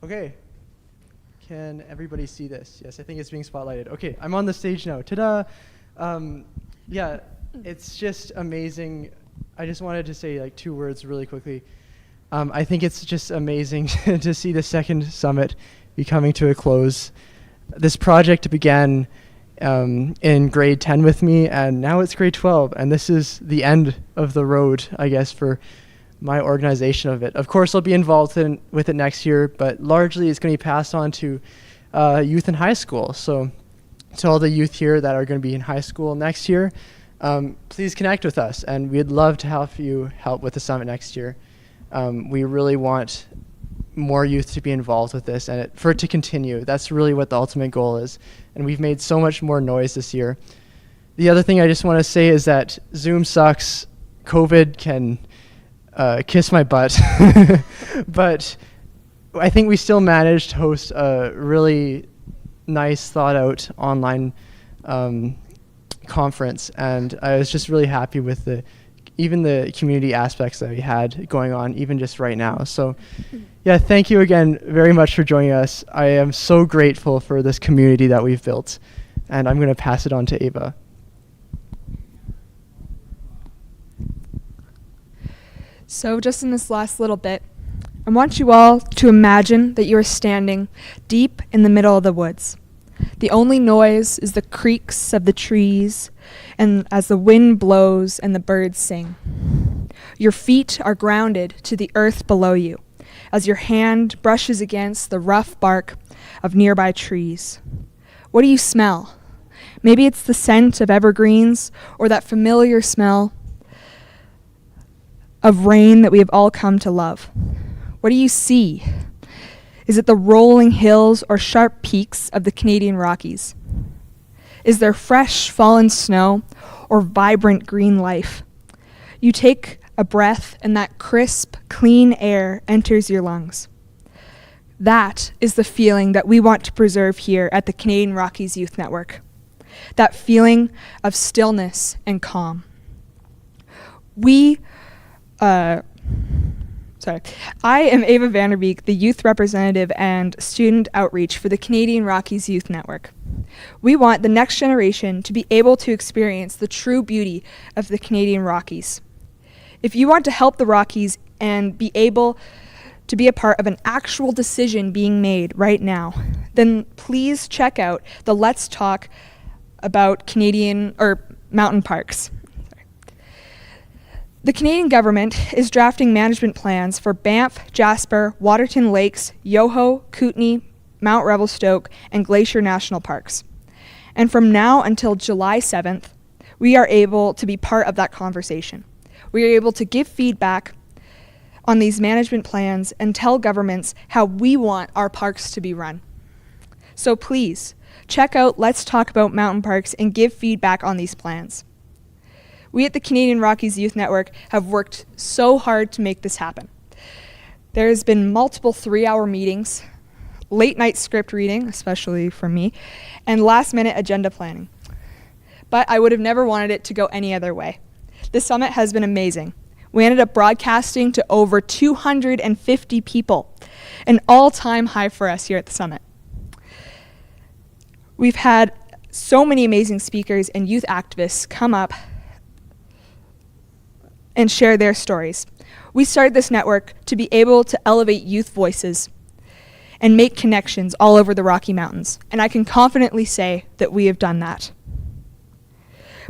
Okay. Can everybody see this? Yes, I think it's being spotlighted. Okay, I'm on the stage now. Ta-da! Yeah, it's just amazing. I just wanted to say like 2 words really quickly. I think it's just amazing to see the second summit be coming to a close. This project began in grade 10 with me, and now it's grade 12, and this is the end of the road, I guess, for my organization of it. Of course, I'll be involved with it next year, but largely it's going to be passed on to youth in high school. So to all the youth here that are going to be in high school next year, please connect with us, and we'd love to help you help with the summit next year. We really want more youth to be involved with this and for it to continue. That's really what the ultimate goal is. And we've made so much more noise this year. The other thing I just want to say is that Zoom sucks. COVID can kiss my butt. But I think we still managed to host a really nice, thought-out online conference. And I was just really happy with even the community aspects that we had going on, even just right now. So yeah, thank you again very much for joining us. I am so grateful for this community that we've built. And I'm going to pass it on to Ava. So just in this last little bit, I want you all to imagine that you are standing deep in the middle of the woods. The only noise is the creaks of the trees, and as the wind blows and the birds sing. Your feet are grounded to the earth below you, as your hand brushes against the rough bark of nearby trees. What do you smell? Maybe it's the scent of evergreens, or that familiar smell of rain that we have all come to love. What do you see? Is it the rolling hills or sharp peaks of the Canadian Rockies? Is there fresh fallen snow or vibrant green life? You take a breath and that crisp, clean air enters your lungs. That is the feeling that we want to preserve here at the Canadian Rockies Youth Network. That feeling of stillness and calm. I am Ava Vanderbeek, the Youth Representative and Student Outreach for the Canadian Rockies Youth Network. We want the next generation to be able to experience the true beauty of the Canadian Rockies. If you want to help the Rockies and be able to be a part of an actual decision being made right now, then please check out the Let's Talk about Canadian or mountain parks. The Canadian government is drafting management plans for Banff, Jasper, Waterton Lakes, Yoho, Kootenay, Mount Revelstoke, and Glacier National Parks. And from now until July 7th, we are able to be part of that conversation. We are able to give feedback on these management plans and tell governments how we want our parks to be run. So please, check out Let's Talk About Mountain Parks and give feedback on these plans. We at the Canadian Rockies Youth Network have worked so hard to make this happen. There has been multiple 3-hour meetings, late night script reading, especially for me, and last minute agenda planning. But I would have never wanted it to go any other way. This summit has been amazing. We ended up broadcasting to over 250 people, an all-time high for us here at the summit. We've had so many amazing speakers and youth activists come up and share their stories. We started this network to be able to elevate youth voices and make connections all over the Rocky Mountains, and I can confidently say that we have done that.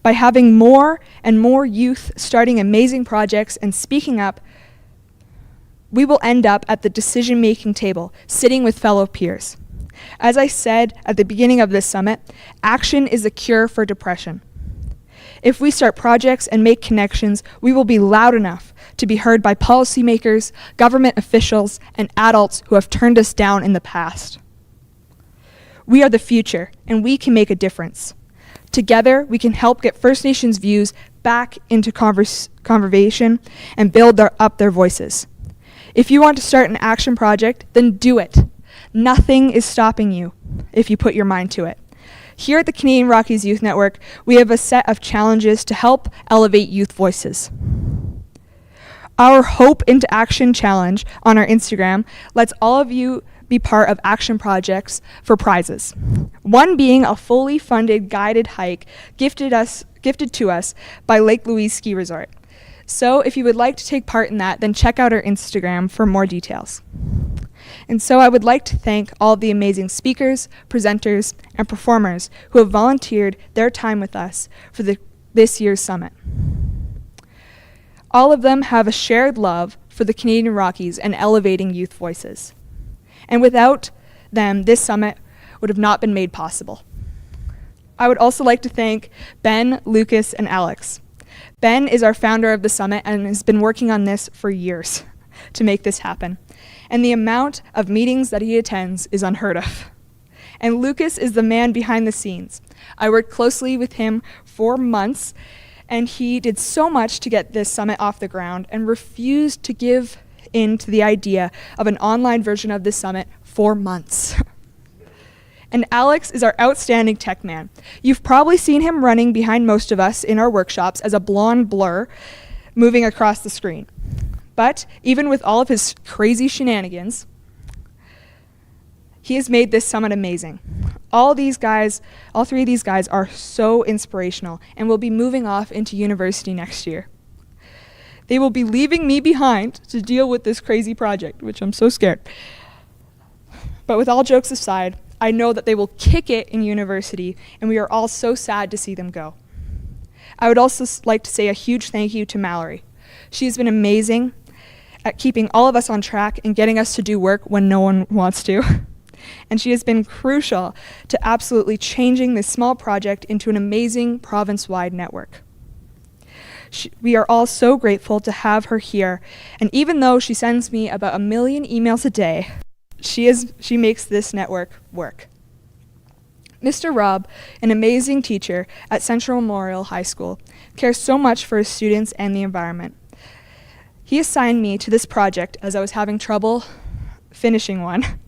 By having more and more youth starting amazing projects and speaking up, we will end up at the decision-making table, sitting with fellow peers. As I said at the beginning of this summit, action is the cure for depression. If we start projects and make connections, we will be loud enough to be heard by policymakers, government officials, and adults who have turned us down in the past. We are the future, and we can make a difference. Together, we can help get First Nations views back into conversation and build up their voices. If you want to start an action project, then do it. Nothing is stopping you if you put your mind to it. Here at the Canadian Rockies Youth Network, we have a set of challenges to help elevate youth voices. Our Hope into Action challenge on our Instagram lets all of you be part of action projects for prizes. One being a fully funded guided hike gifted to us by Lake Louise Ski Resort. So if you would like to take part in that, then check out our Instagram for more details. And so I would like to thank all the amazing speakers, presenters, and performers who have volunteered their time with us for this year's summit. All of them have a shared love for the Canadian Rockies and elevating youth voices. And without them, this summit would have not been made possible. I would also like to thank Ben, Lucas, and Alex. Ben is our founder of the summit and has been working on this for years to make this happen. And the amount of meetings that he attends is unheard of. And Lucas is the man behind the scenes. I worked closely with him for months, and he did so much to get this summit off the ground and refused to give in to the idea of an online version of this summit for months. And Alex is our outstanding tech man. You've probably seen him running behind most of us in our workshops as a blonde blur moving across the screen. But even with all of his crazy shenanigans, he has made this summit amazing. All three of these guys are so inspirational and will be moving off into university next year. They will be leaving me behind to deal with this crazy project, which I'm so scared. But with all jokes aside, I know that they will kick it in university, and we are all so sad to see them go. I would also like to say a huge thank you to Mallory. She has been amazing at keeping all of us on track and getting us to do work when no one wants to. And she has been crucial to absolutely changing this small project into an amazing province-wide network. We are all so grateful to have her here, and even though she sends me about 1 million emails a day, she makes this network work. Mr. Rob, an amazing teacher at Central Memorial High School, cares so much for his students and the environment. He assigned me to this project as I was having trouble finishing one,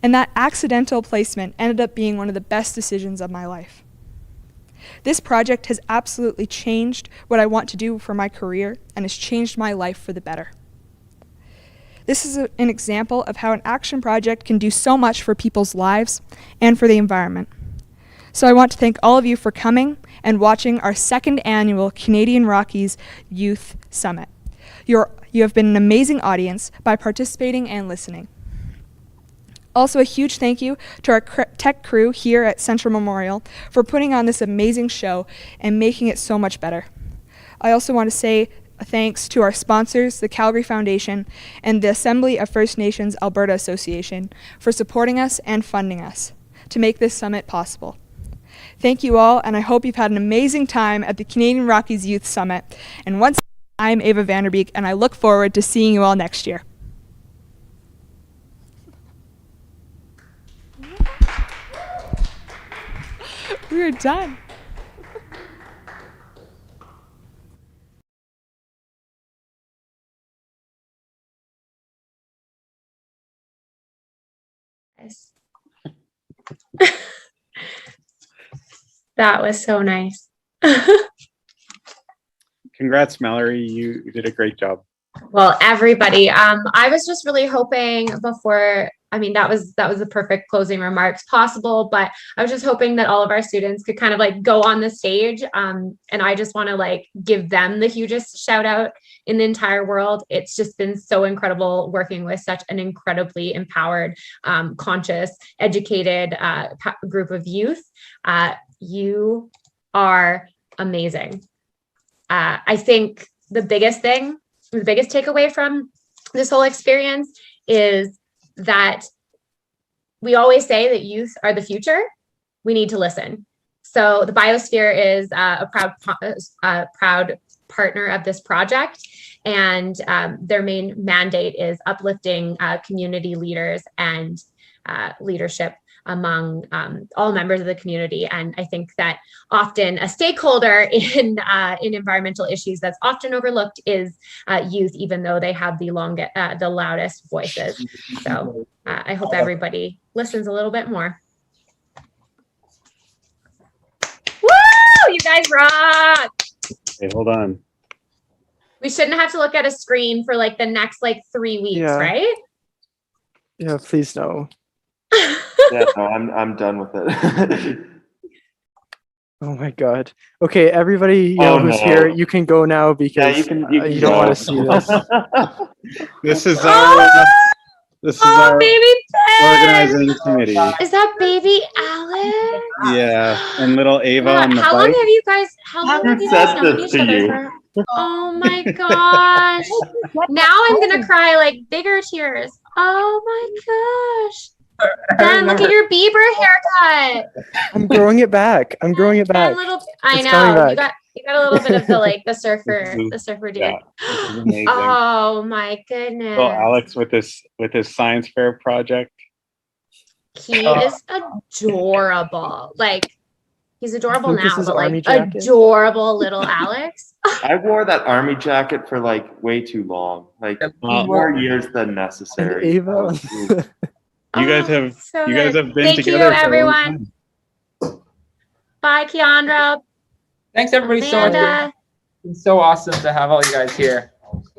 and that accidental placement ended up being one of the best decisions of my life. This project has absolutely changed what I want to do for my career and has changed my life for the better. This is an example of how an action project can do so much for people's lives and for the environment. So I want to thank all of you for coming and watching our second annual Canadian Rockies Youth Summit. You have been an amazing audience by participating and listening. Also, a huge thank you to our tech crew here at Central Memorial for putting on this amazing show and making it so much better. I also want to say thanks to our sponsors, the Calgary Foundation and the Assembly of First Nations Alberta Association, for supporting us and funding us to make this summit possible. Thank you all, and I hope you've had an amazing time at the Canadian Rockies Youth Summit. And once again, I'm Ava Vanderbeek, and I look forward to seeing you all next year. We're done. Nice. That was so nice. Congrats, Mallory. You did a great job. Well, everybody, I was just really hoping before, that was the perfect closing remarks possible, but I was just hoping that all of our students could kind of like go on the stage. And I just want to like give them the hugest shout out in the entire world. It's just been so incredible working with such an incredibly empowered, conscious, educated group of youth. You are amazing. I think the biggest takeaway from this whole experience is that we always say that youth are the future. We need to listen. So the Biosphere is a proud partner of this project, and their main mandate is uplifting community leaders and leadership among all members of the community. And I think that often a stakeholder in environmental issues that's often overlooked is youth, even though they have the loudest voices. So I hope everybody listens a little bit more. Woo! You guys rock! Hey, hold on. We shouldn't have to look at a screen for like the next 3 weeks, right? Yeah, please no. Yeah, no, I'm done with it. Oh my God. Okay, everybody, Oh, who's no. here, you can go now Yeah, because you can you don't go. want to see this. This is Oh, oh, our baby Ben! organizing committee. Is that baby Alex? Yeah, and little Ava God, on the how long bike. have you guys? How long have Who you guys said known this each to other you? for? Oh my gosh! Now I'm gonna cry like bigger tears. Oh my gosh! Ben, look at your Bieber haircut. I'm growing it back. I'm growing it Ben, back. little. I It's coming know you back. got a little bit of the surfer dude. Yeah, this is amazing. Oh my goodness. Little Alex with his science fair project. He is adorable. Like he's adorable now, Lucas's but army like jacket. adorable little Alex. I wore that army jacket for like way too long, like more years than And necessary. Ava. You guys Oh, have so you guys good. have been Thank together you, for a long everyone. time. Bye, Keandra. Thanks everybody so much. Amanda. It's been so awesome to have all you guys here.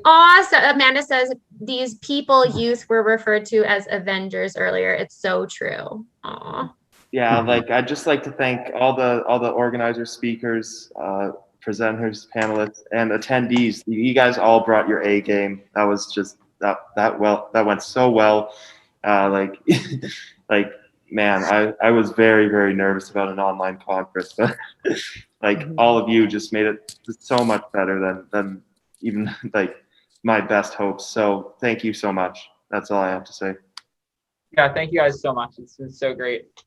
Awesome. Amanda says these people youth were referred to as Avengers earlier. It's so true. Aw. Yeah, like I'd just like to thank all the organizers, speakers, presenters, panelists, and attendees. You guys all brought your A game. That was just that went so well. Like like man, I was very, very nervous about an online conference, but like all of you just made it so much better than even like my best hopes. So thank you so much. That's all I have to say. Yeah, thank you guys so much. It's been so great to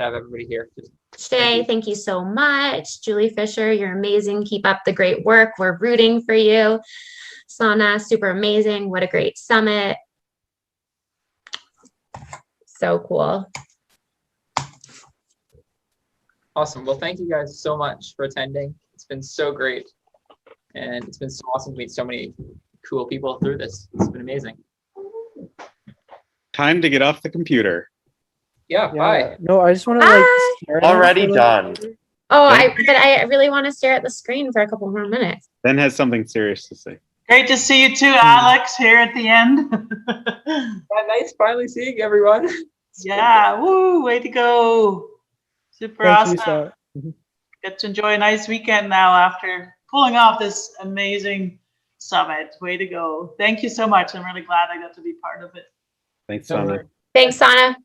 have everybody here. Shay, thank you so much. Julie Fisher, you're amazing. Keep up the great work. We're rooting for you. Sana, super amazing. What a great summit. So cool. Awesome. Well, thank you guys so much for attending. It's been so great. And it's been so awesome to meet so many cool people through this. It's been amazing. Time to get off the computer. Yeah, bye. No, I just want to Bye. stare at it Already for, done. Oh, but I really want to stare at the screen for a couple more minutes. Ben has something serious to say. Great to see you too, Alex, here at the end. Yeah, nice finally seeing everyone. Yeah, woo, way to go. Super Thank you, awesome. Sa. Get to enjoy a nice weekend now after pulling off this amazing summit. Way to go. Thank you so much. I'm really glad I got to be part of it. Thanks, Sana. Thanks, Sana.